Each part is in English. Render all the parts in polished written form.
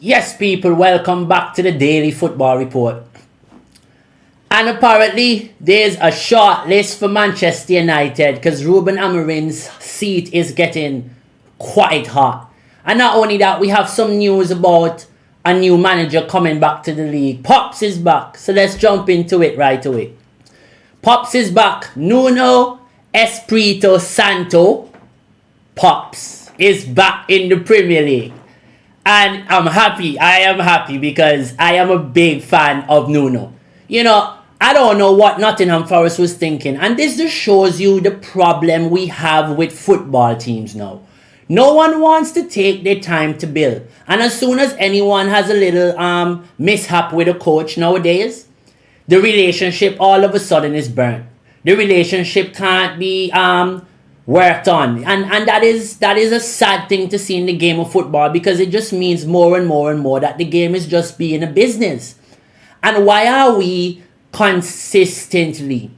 Yes, people, welcome back to the Daily Football Report. And apparently, there's a short list for Manchester United because Ruben Amorim's seat is getting quite hot. And not only that, we have some news about a new manager coming back to the league. Pops is back, so let's jump into it right away. Pops is back. Nuno Espirito Santo Pops is back in the Premier League. And I'm happy. I am happy because I am a big fan of Nuno. You know, I don't know what Nottingham Forest was thinking. And this just shows you the problem we have with football teams now. No one wants to take their time to build. And as soon as anyone has a little mishap with a coach nowadays, the relationship all of a sudden is burnt. The relationship can't be worked on. And that is a sad thing to see in the game of football because it just means more and more that the game is just being a business. And why are we consistently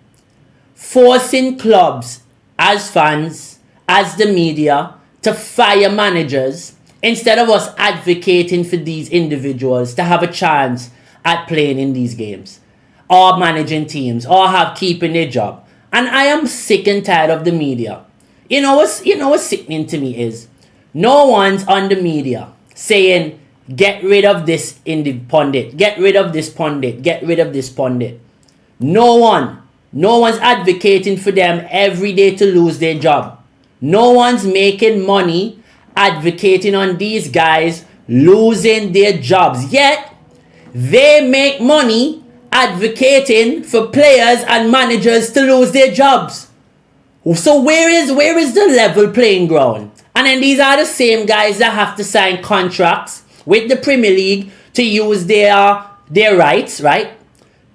forcing clubs as fans, as the media, to fire managers instead of us advocating for these individuals to have a chance at playing in these games or managing teams or keeping their job? And I am sick and tired of the media. You know what's sickening to me is no one's on the media saying get rid of this pundit, get rid of this pundit, get rid of this pundit. No one's advocating for them every day to lose their job. No one's making money advocating on these guys losing their jobs. Yet they make money advocating for players and managers to lose their jobs. So where is the level playing ground? And then these are the same guys that have to sign contracts with the Premier League to use their rights, right?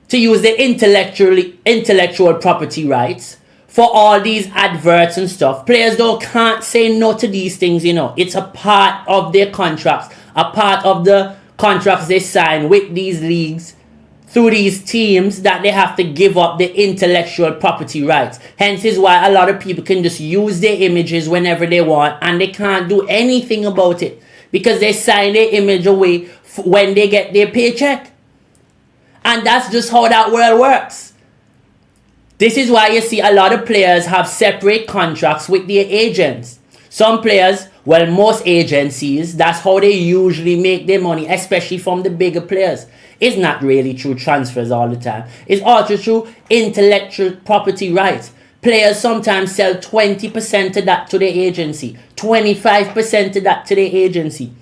To use their intellectual property rights for all these adverts and stuff. Players can't say no to these things, you know. It's a part of their contracts, a part of the contracts they sign with these leagues through these teams that they have to give up their intellectual property rights. Hence is why a lot of people can just use their images whenever they want and they can't do anything about it because they sign their image away when they get their paycheck. And that's just how that world works. This is why you see a lot of players have separate contracts with their agents. Some players, well, most agencies, that's how they usually make their money, especially from the bigger players. It's not really through transfers all the time. It's also through intellectual property rights. Players sometimes sell 20% of that to their agency, 25% of that to their agency,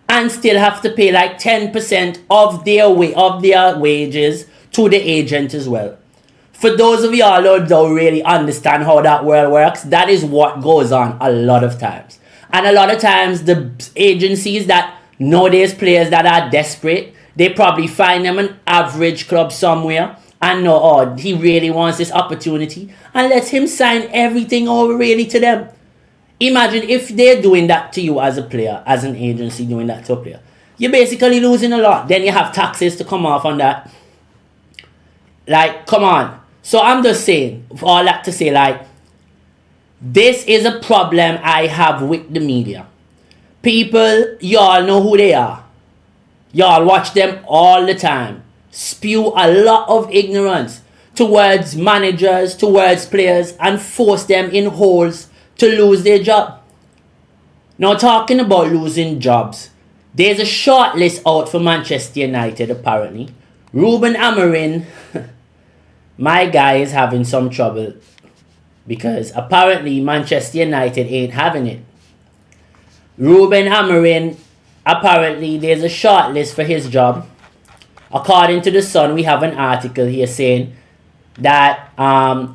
and still have to pay like 10% of their wages to the agent as well. For those of y'all who don't really understand how that world works, that is what goes on a lot of times. And a lot of times the agencies that know these players that are desperate, they probably find them an average club somewhere and know, oh, he really wants this opportunity and let him sign everything over really to them. Imagine if they're doing that to you as a player, as an agency doing that to a player. You're basically losing a lot. Then you have taxes to come off on that. Like, come on. So I'm just saying, all that to say, like, this is a problem I have with the media. People, y'all know who they are. Y'all watch them all the time. Spew a lot of ignorance towards managers, towards players, and force them in holes to lose their job. Now, talking about losing jobs, there's a shortlist out for Manchester United apparently. Ruben Amorim, my guy, is having some trouble because apparently Manchester United ain't having it. Ruben Amorim, apparently there's a shortlist for his job. According to The Sun, we have an article here saying that Oliver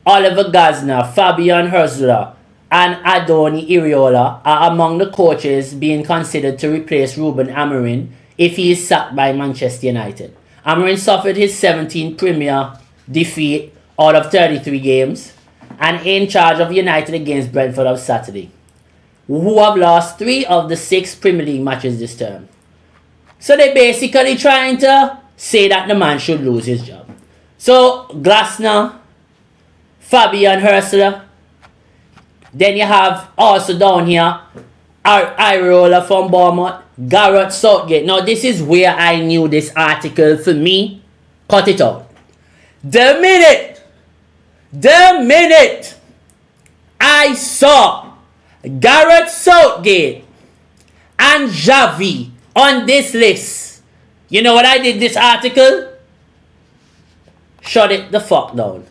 Gazner, Fabian Herzler, and Adoni Iriola are among the coaches being considered to replace Ruben Amorim if he is sacked by Manchester United. Amorim suffered his 17th Premier defeat out of 33 games and in charge of United against Brentford on Saturday, who have lost 3 of the 6 Premier League matches this term. So they're basically trying to say that the man should lose his job. So Glasner, Fabian Herzler, then you have also down here I roller from Bournemouth, Gareth Southgate. Now this is where I knew this article for me. Cut it out. The minute I saw Gareth Southgate and Xavi on this list, you know what I did this article? Shut it the fuck down.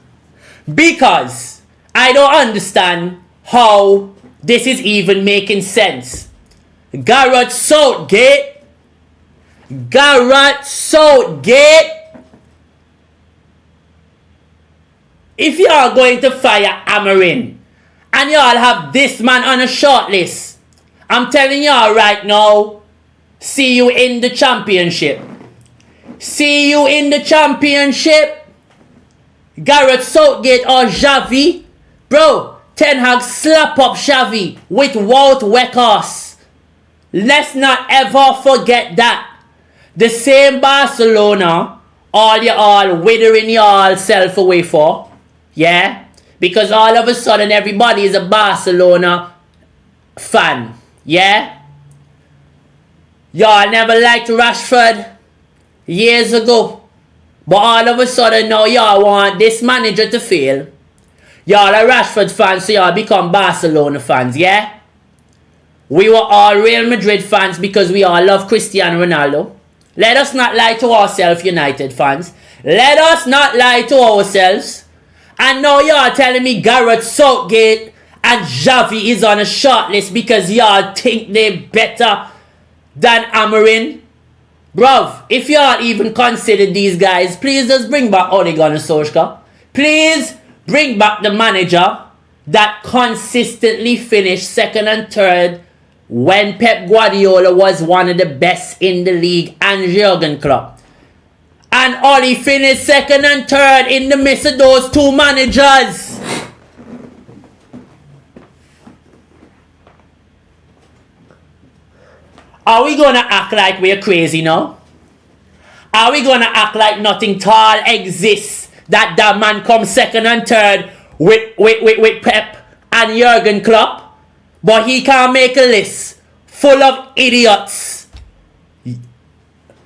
Because I don't understand how this is even making sense. Gareth Southgate. If you are going to fire Amorim and you all have this man on a shortlist, I'm telling you all right now, see you in the championship. See you in the championship. Gareth Southgate or Xavi. Bro, Ten Hag slap up Xavi with Wout Weghorst. Let's not ever forget that. The same Barcelona all you all withering your self away for. Yeah? Because all of a sudden everybody is a Barcelona fan. Yeah? Y'all never liked Rashford years ago. But all of a sudden now y'all want this manager to fail. Y'all are Rashford fans, so y'all become Barcelona fans, yeah? We were all Real Madrid fans because we all love Cristiano Ronaldo. Let us not lie to ourselves, United fans. Let us not lie to ourselves. And now y'all telling me Gareth Southgate and Xavi is on a shortlist because y'all think they better than Amorim. Bruv, if y'all even consider these guys, please just bring back Ole Gunnar Solskjaer. Please bring back the manager that consistently finished second and third when Pep Guardiola was one of the best in the league and Jurgen Klopp. And Ole finished second and third in the midst of those two managers. Are we gonna act like we're crazy now? Are we gonna act like nothing tall exists? That man comes second and third with Pep and Jurgen Klopp, but he can't make a list full of idiots.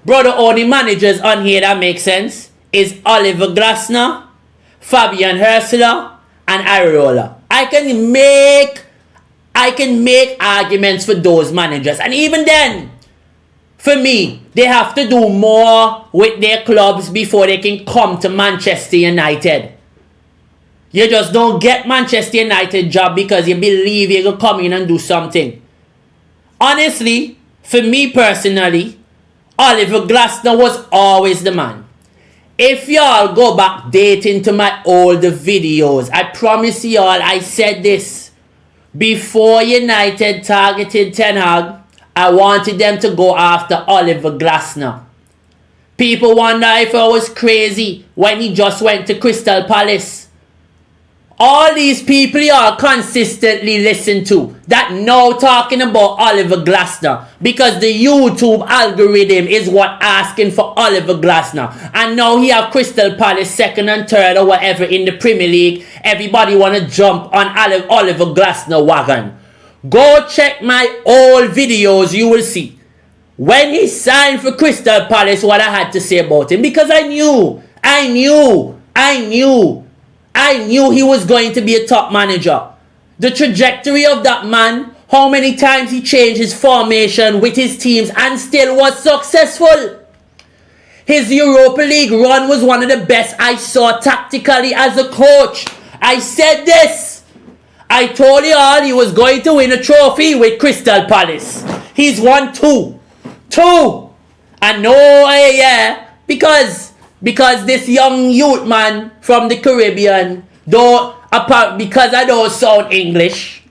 Bro, the only managers on here that make sense is Oliver Glasner, Fabian Hürzeler, and Areola. I can make arguments for those managers, and even then, for me, they have to do more with their clubs before they can come to Manchester United. You just don't get Manchester United job because you believe you can come in and do something. Honestly, for me personally, Oliver Glasner was always the man. If y'all go back dating to my older videos, I promise y'all I said this. Before United targeted Ten Hag, I wanted them to go after Oliver Glasner. People wonder if I was crazy when he just went to Crystal Palace. All these people y'all consistently listen to that now talking about Oliver Glasner because the YouTube algorithm is what asking for Oliver Glasner. And now he have Crystal Palace second and third or whatever in the Premier League. Everybody want to jump on Oliver Glasner wagon. Go check my old videos, you will see. When he signed for Crystal Palace, what I had to say about him. Because I knew he was going to be a top manager. The trajectory of that man, how many times he changed his formation with his teams and still was successful. His Europa League run was one of the best I saw tactically as a coach. I said this. I told you all he was going to win a trophy with Crystal Palace. He's won two. And no, yeah, because this young youth man from the Caribbean, because I don't sound English,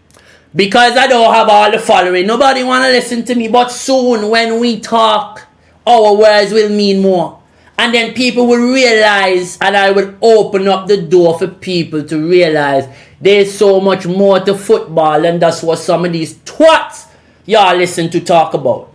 because I don't have all the following, nobody want to listen to me. But soon when we talk, our words will mean more. And then people will realize, and I will open up the door for people to realize there's so much more to football, and that's what some of these twats y'all listen to talk about.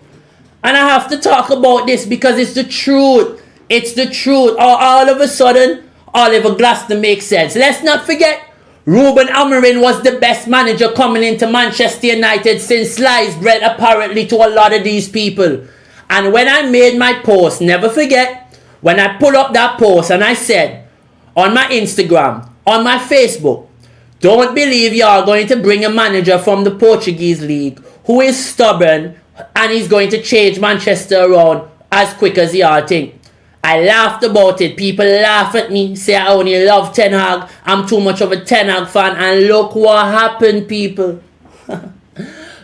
And I have to talk about this because it's the truth. It's the truth. All of a sudden, Oliver Glasner makes sense. Let's not forget, Ruben Amorim was the best manager coming into Manchester United since sliced bread, apparently, to a lot of these people. And when I made my post, never forget, when I put up that post and I said on my Instagram, on my Facebook, don't believe you are going to bring a manager from the Portuguese league who is stubborn and he's going to change Manchester around as quick as you all think. I laughed about it. People laugh at me, say I only love Ten Hag. I'm too much of a Ten Hag fan. And look what happened, people.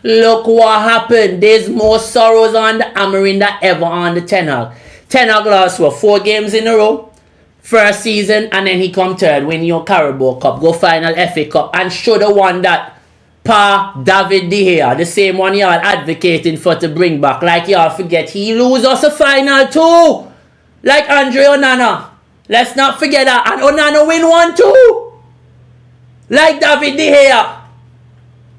Look what happened. There's more sorrows on the Amorim than ever on the Ten Hag. Ten Hag lost 4 games in a row. First season, and then he come third, win your Carabao Cup, go final FA Cup, and should have won that David De Gea, the same one y'all advocating for to bring back. Like y'all forget, he lose us a final too. Like Andre Onana. Let's not forget that. And Onana win one too. Like David De Gea.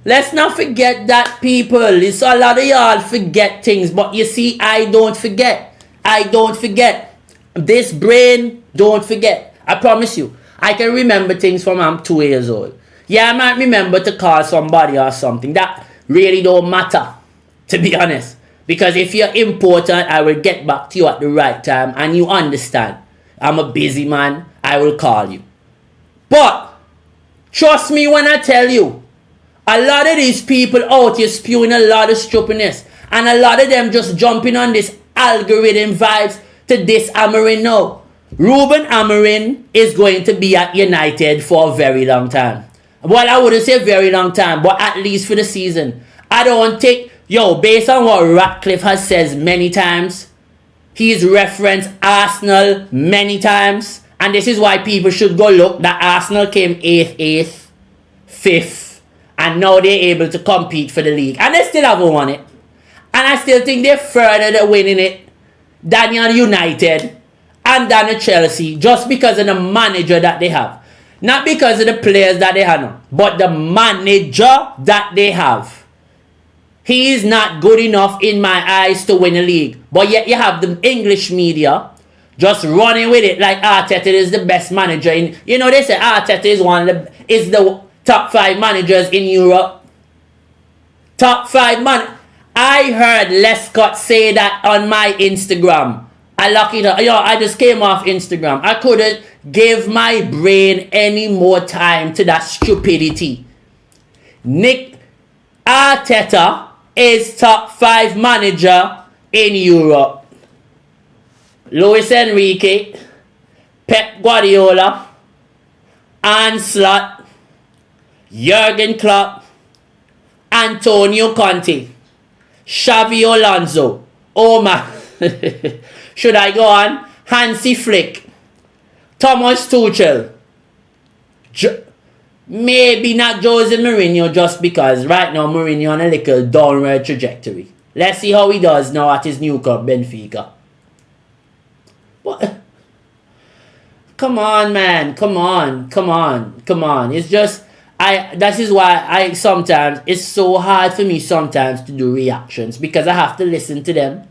Let's not forget that, people. It's a lot of y'all forget things, but you see, I don't forget. I don't forget. This brain don't forget. I promise you. I can remember things from I'm 2 years old. Yeah, I might remember to call somebody or something. That really don't matter, to be honest. Because if you're important, I will get back to you at the right time and you understand. I'm a busy man. I will call you. But trust me when I tell you, a lot of these people out here spewing a lot of stupidness. And a lot of them just jumping on this algorithm vibes to this Amorim now. Ruben Amorim is going to be at United for a very long time. Well, I wouldn't say very long time, but at least for the season. I don't think, based on what Ratcliffe has said many times, he's referenced Arsenal many times. And this is why people should go look that Arsenal came 8th, 5th, and now they're able to compete for the league. And they still haven't won it. And I still think they're further than winning it than United and than Chelsea, just because of the manager that they have. Not because of the players that they have, but the manager that they have. He is not good enough in my eyes to win a league. But yet you have the English media just running with it like Arteta is the best manager in. They say Arteta is the top 5 managers in Europe. Top 5 man. I heard Lescott say that on my Instagram. I lock it up. I just came off Instagram. I couldn't give my brain any more time to that stupidity. Nick Arteta is top 5 manager in Europe. Luis Enrique, Pep Guardiola, Arne Slot, Jurgen Klopp, Antonio Conte, Xavi Alonso. Oh my. Should I go on? Hansi Flick, Thomas Tuchel, maybe not Jose Mourinho, just because right now Mourinho on a little downward trajectory. Let's see how he does now at his new club, Benfica. What? Come on, man. Come on. It's just, that is why sometimes, it's so hard for me sometimes to do reactions, because I have to listen to them.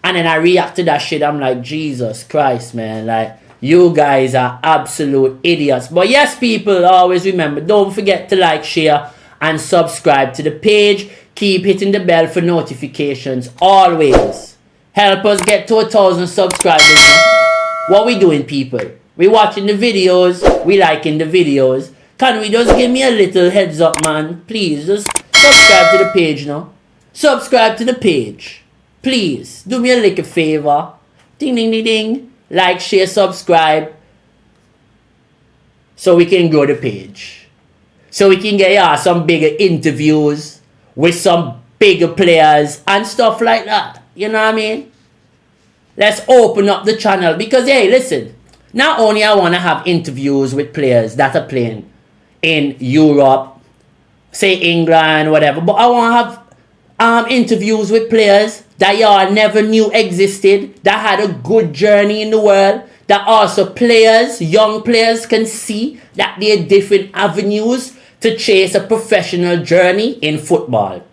And then I react to that shit. I'm like, Jesus Christ, man. Like, you guys are absolute idiots. But yes, people, always remember, don't forget to like, share, and subscribe to the page. Keep hitting the bell for notifications. Always. Help us get to 1,000 subscribers. What we doing, people? We watching the videos. We liking the videos. Can we just give me a little heads up, man? Please, just subscribe to the page now. Subscribe to the page. Please, do me a little favor. Ding, ding, ding, ding. Like, share, subscribe. So we can grow the page. So we can get some bigger interviews with some bigger players and stuff like that. You know what I mean? Let's open up the channel. Because, hey, listen. Not only I want to have interviews with players that are playing in Europe, say England, whatever. But I want to have interviews with players that y'all never knew existed, that had a good journey in the world, that also players, young players, can see that there are different avenues to chase a professional journey in football.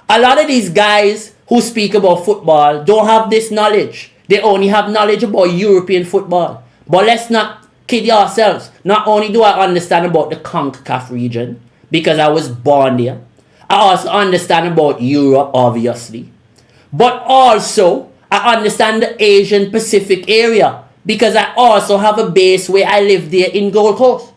A lot of these guys who speak about football don't have this knowledge. They only have knowledge about European football. But let's not Kid yourselves. Not only do I understand about the CONCACAF region, because I was born there, I also understand about Europe, obviously. But also, I understand the Asian Pacific area, because I also have a base where I live there in Gold Coast.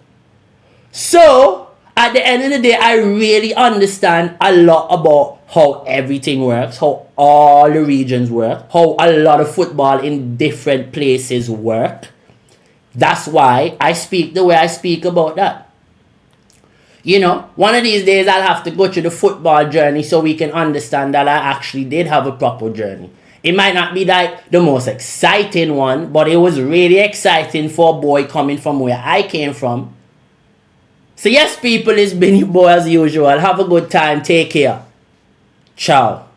So, at the end of the day, I really understand a lot about how everything works, how all the regions work, how a lot of football in different places work. That's why I speak the way I speak about that. You know, one of these days I'll have to go through the football journey so we can understand that I actually did have a proper journey. It might not be like the most exciting one, but it was really exciting for a boy coming from where I came from. So yes, people, it's been your boy as usual. Have a good time. Take care. Ciao.